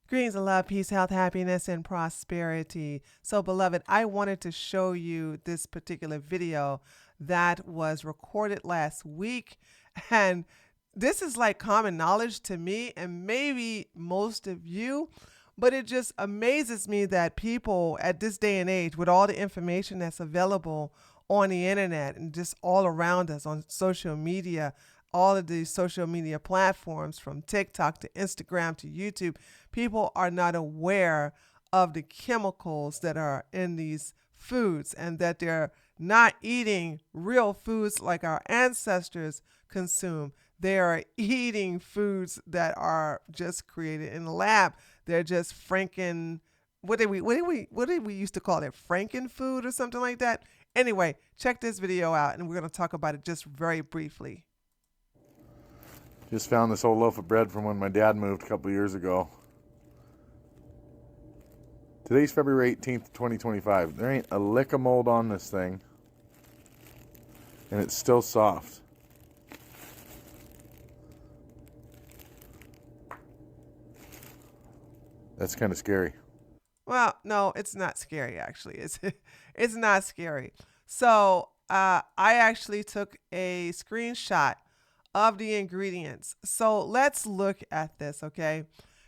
Greetings of love, peace, health, happiness, and prosperity. So, beloved, I wanted to show you this particular video that was recorded last week. And this is like common knowledge to me and maybe most of you, but it just amazes me that people at this day and age, with all the information that's available on the internet and just all around us on social media, all of these social media platforms from TikTok to Instagram to YouTube, people are not aware of the chemicals that are in these foods and that they're not eating real foods like our ancestors consume. They are eating foods that are just created in the lab. They're just Franken. What did we used to call it? Franken food or something like that. Anyway, check this video out and we're going to talk about it just very briefly. Just found this old loaf of bread from when my dad moved a couple years ago. Today's February 18th, 2025. There ain't a lick of mold on this thing. And it's still soft. That's kind of scary. Well, no, it's not scary actually. It's not scary. So I actually took a screenshot of the ingredients. So let's look at this, okay?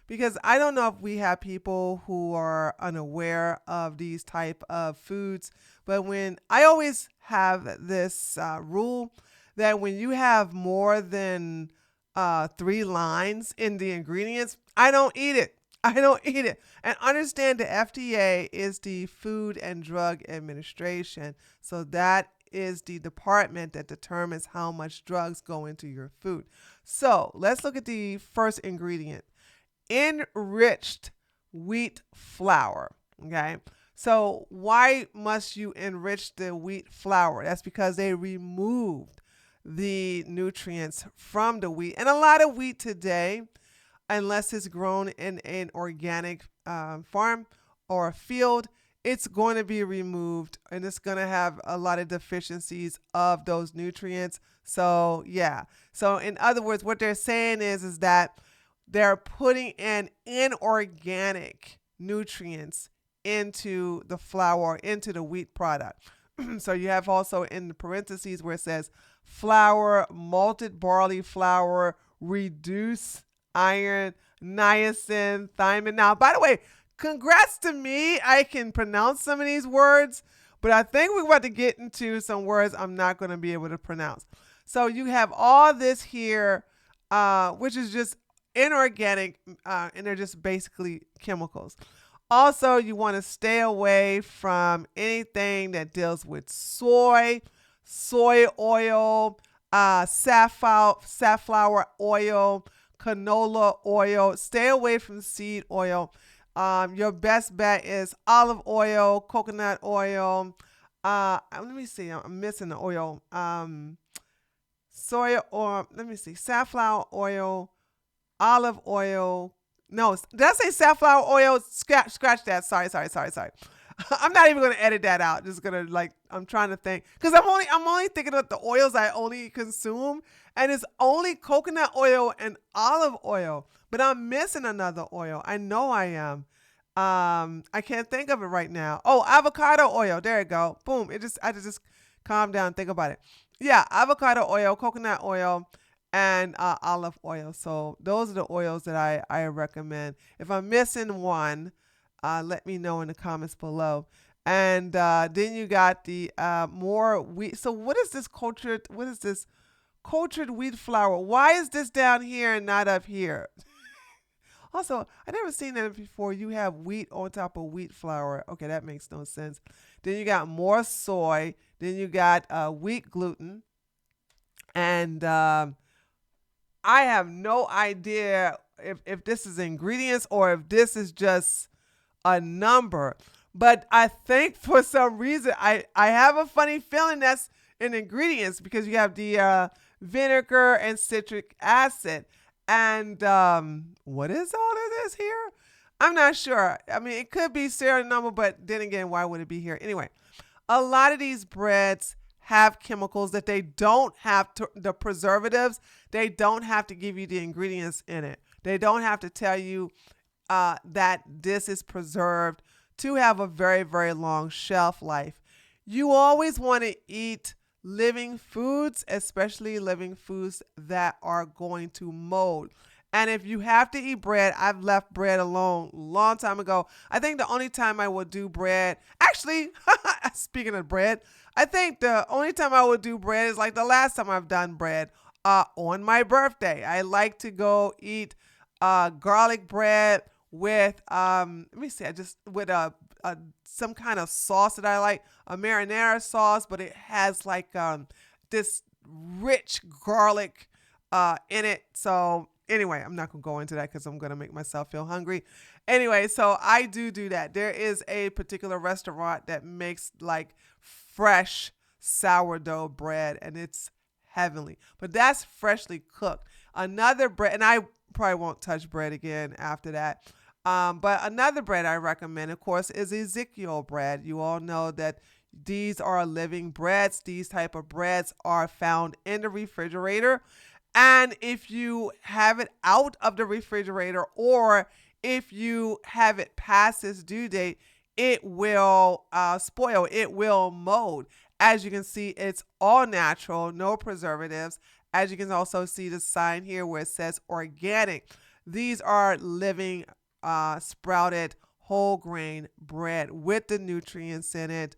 Because I don't know if we have people who are unaware of these type of foods, but when I always have this rule that when you have more than 3 lines in the ingredients, I don't eat it. I don't eat it. And understand the FDA is the Food and Drug Administration. So that is the department that determines how much drugs go into your food. So let's look at the first ingredient. Enriched wheat flour. Okay. So why must you enrich the wheat flour? That's because they removed the nutrients from the wheat. And a lot of wheat today, unless it's grown in an organic farm or a field, it's going to be removed and it's going to have a lot of deficiencies of those nutrients. So, yeah. So, in other words, what they're saying is that they're putting in inorganic nutrients into the flour, into the wheat product. So, you have also in the parentheses where it says flour, malted barley flour, reduced iron, niacin, thiamine. Now, by the way, congrats to me. I can pronounce some of these words, but I think we're about to get into some words I'm not going to be able to pronounce. So you have all this here, which is just inorganic, and they're just basically chemicals. Also, you want to stay away from anything that deals with soy oil, safflower oil, canola oil. Stay away from seed oil. Your best bet is olive oil, coconut oil. Let me see. I'm missing the oil. Soy oil. Let me see. Safflower oil, olive oil. No, did I say safflower oil? Scratch that. Sorry. I'm not even going to edit that out. Just going to I'm trying to think because I'm only thinking of the oils I only consume, and it's only coconut oil and olive oil. But I'm missing another oil. I know I am. I can't think of it right now. Oh, avocado oil. There you go. Boom. I had to just calm down and think about it. Yeah, avocado oil, coconut oil, and olive oil. So those are the oils that I recommend. If I'm missing one, let me know in the comments below. And then you got the more wheat. So what is this cultured wheat flour? Why is this down here and not up here? Also, I never seen that before. You have wheat on top of wheat flour. Okay, that makes no sense. Then you got more soy. Then you got wheat gluten. And I have no idea if this is ingredients or if this is just a number. But I think for some reason, I have a funny feeling that's in ingredients because you have the vinegar and citric acid. And what is all of this here? I'm not sure. I mean, it could be serial number, but then again, why would it be here? Anyway, a lot of these breads have chemicals that they don't have the preservatives. They don't have to give you the ingredients in it. They don't have to tell you that this is preserved to have a very, very long shelf life. You always want to eat living foods, especially living foods that are going to mold. And if you have to eat bread, I've left bread alone a long time ago. I think the only time I would do bread, actually, speaking of bread, I think the only time I would do bread is like the last time I've done bread on my birthday. I like to go eat garlic bread with let me see, I just with some kind of sauce that I like, a marinara sauce, but it has like this rich garlic in it. So anyway, I'm not gonna go into that because I'm gonna make myself feel hungry. Anyway, so I do that. There is a particular restaurant that makes like fresh sourdough bread, and it's heavenly. But that's freshly cooked. Another bread, and I probably won't touch bread again after that. But another bread I recommend, of course, is Ezekiel bread. You all know that these are living breads. These type of breads are found in the refrigerator. And if you have it out of the refrigerator, or if you have it past its due date, it will spoil, it will mold. As you can see, it's all natural, no preservatives. As you can also see the sign here where it says organic. These are living sprouted whole grain bread with the nutrients in it.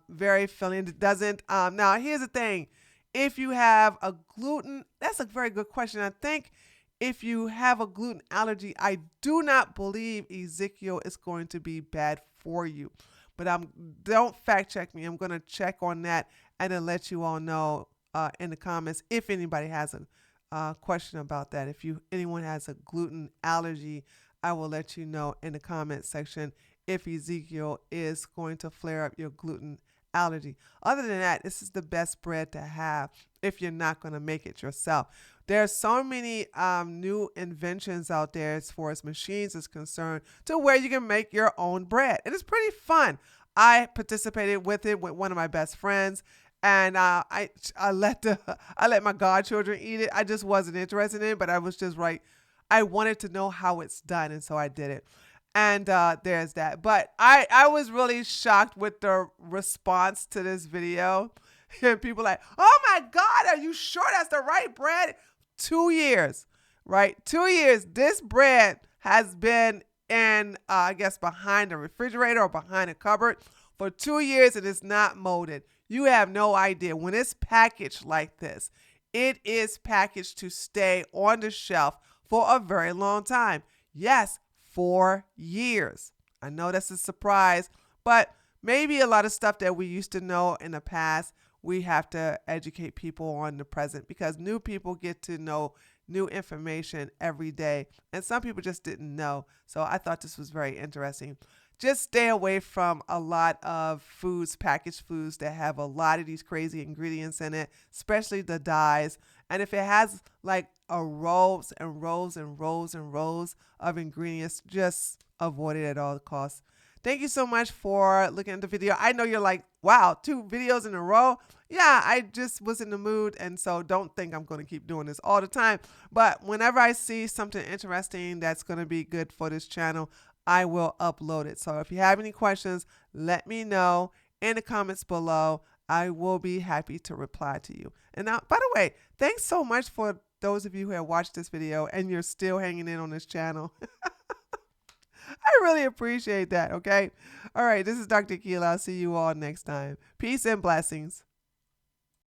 Very filling. It doesn't. Now, here's the thing. If you have a gluten, that's a very good question. I think if you have a gluten allergy, I do not believe Ezekiel is going to be bad for you. But don't fact check me. I'm going to check on that and then let you all know in the comments if anybody has a question about that. If anyone has a gluten allergy, I will let you know in the comment section if Ezekiel is going to flare up your gluten allergy. Other than that, this is the best bread to have if you're not going to make it yourself. There are so many new inventions out there as far as machines is concerned to where you can make your own bread. It is pretty fun. I participated with it with one of my best friends, and I let my godchildren eat it. I just wasn't interested in it, but I was just right. I wanted to know how it's done, and so I did it. And there's that. But I was really shocked with the response to this video. And people like, oh my God, are you sure that's the right bread? 2 years, right? 2 years. This bread has been in, I guess, behind the refrigerator or behind a cupboard for 2 years, and it's not molded. You have no idea. When it's packaged like this, it is packaged to stay on the shelf for a very long time. Yes, 4 years. I know that's a surprise, but maybe a lot of stuff that we used to know in the past, we have to educate people on the present because new people get to know new information every day. And some people just didn't know. So I thought this was very interesting. Just stay away from a lot of foods, packaged foods that have a lot of these crazy ingredients in it, especially the dyes. And if it has like a rows and rows and rows and rows of ingredients, just avoid it at all costs. Thank you so much for looking at the video. I know you're like, wow, 2 videos in a row. Yeah, I just was in the mood. And so don't think I'm going to keep doing this all the time. But whenever I see something interesting that's going to be good for this channel, I will upload it. So if you have any questions, let me know in the comments below. I will be happy to reply to you. And now, by the way, thanks so much for those of you who have watched this video and you're still hanging in on this channel. I really appreciate that, okay? All right, this is Dr. Keela. I'll see you all next time. Peace and blessings.